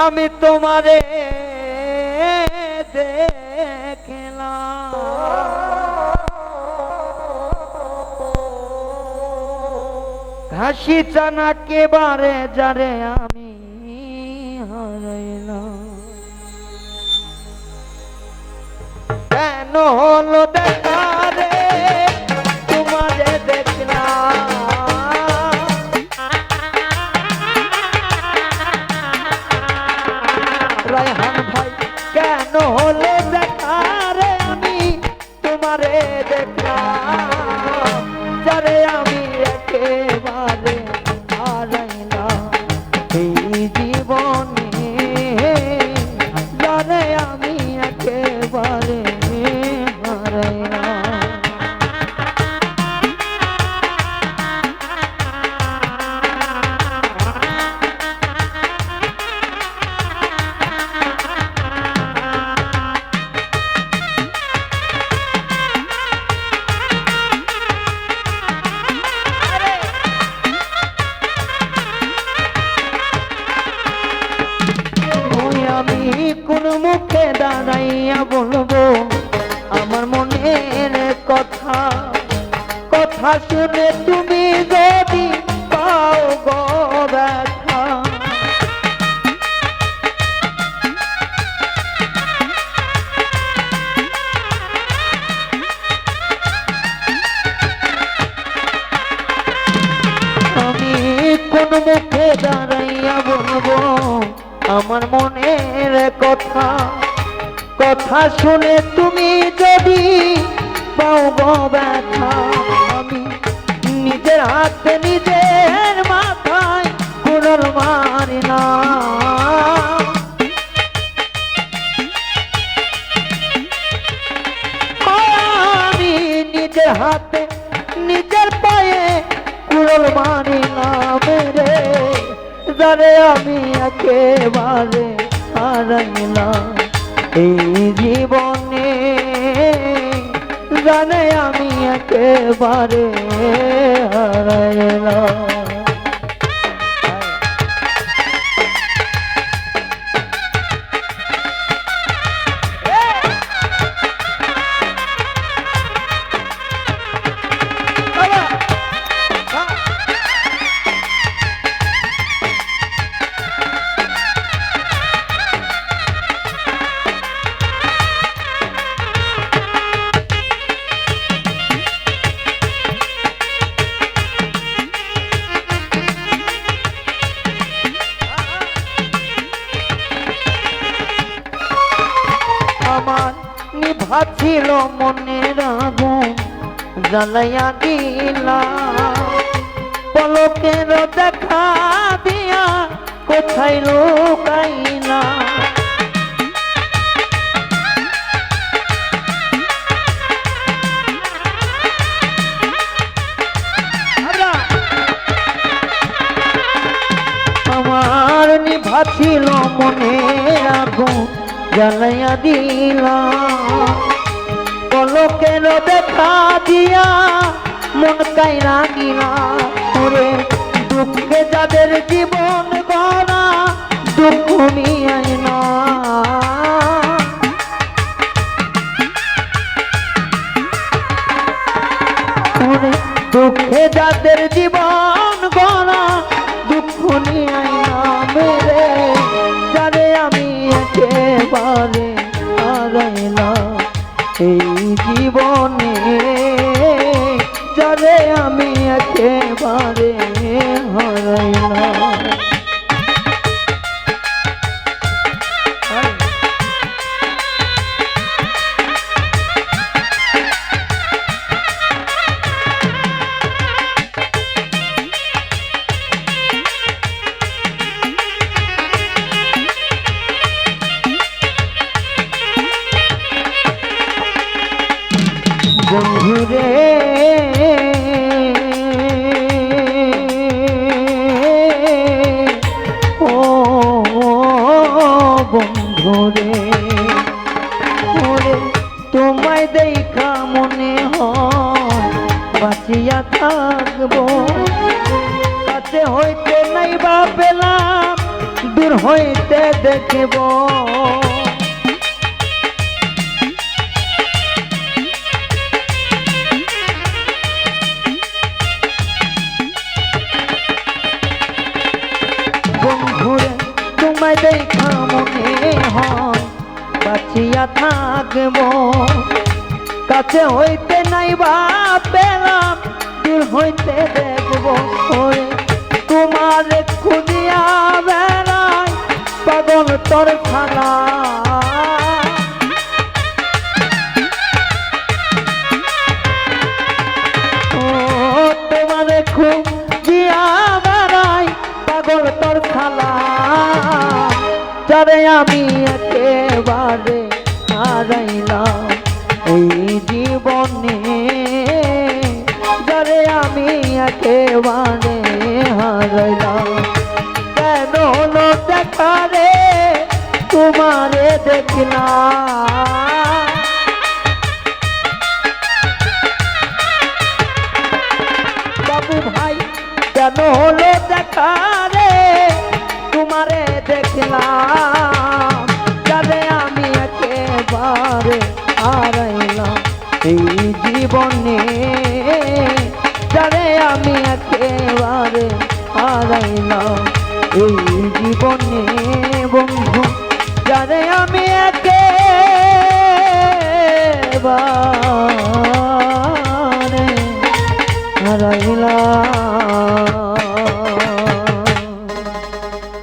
আমি তোমারে দেখলাম ঘাসি চানা কেবারে যারে আমি হারাইলাম কেন হলো দেখা রে তোমারে দেখলাম রায়হান ভাই কেন হলো দেখা রে আমি তোমারে দেখলাম যারে আমি একেবারে হারাইলাম এই জীবনে যারে আমি একেবারে হারাইলাম কোন মুখে দাঁড়াইয়া বলবো আমার মনের কথা কথা শুনে তুমি যদি পাও গো ব্যথা আমি কোন মুখে দাঁড়াইয়া বলবো আমার মনের কথা কথা শুনে তুমি যদি পাও গো ব্যথা আমি নিজের হাতে নিজের মাথায় কুড়াল মারি না আমি নিজের হাতে নিজের পায়ে কুড়াল মারি না রে যারে আমি একেবারে হারাইলাম এই জীবনে জানে আমি একেবারে হারাইলাম আমার নিভাছিল মনের আগুন জ্বালাইয়া দিলা পলকের দেখা দিয়া কোথায় লুকাইলা আমার নিভাছিল মনের আগুন জ্বালাইয়া দিলা পলকের দেখা দিয়া মন কাইরা গিলা ওরে দুঃখে যাদের জীবন গড়া দুঃখ মিয়াই না ওরে দুঃখে যাদের জীবন গড়া দুঃখ নিয়াই না মেরে যারে আমি একেবারে হারাইলাম এই জীবনে যারে আমি একেবারে হারাইলাম বন্ধুরে ও বন্ধুরে ওরে তোমায় দেখা মনে হয় বাঁচিয়া থাকবো কাছে হইতে নাই বা পেলাম দূর হইতে দেখব। বন্ধুরে তোমায় দেখা মনে হয় বাঁচিয়া থাকব, কাছে হইতে নাই বা পেলাম দূর হইতে দেখব। তোমার খুঁজিয়া বেড়াই পাগল তোর খানা, তোমার খুঁজিয়া বেড়াই পাগল তোর খালা, যারে আমি একেবারে হারাইলাম এই জীবনে, যারে আমি একেবারে হারাইলাম। কেন হলো দেখা রে তোমারে দেখলাম, বাবু ভাই কেন হলো দেখা রে তোমারে দেখলাম, যারে আমি একেবারে হারাইলাম এই জীবনে, যারে আমি একেবারে হারাইলাম এই জীবনে। বন্ধু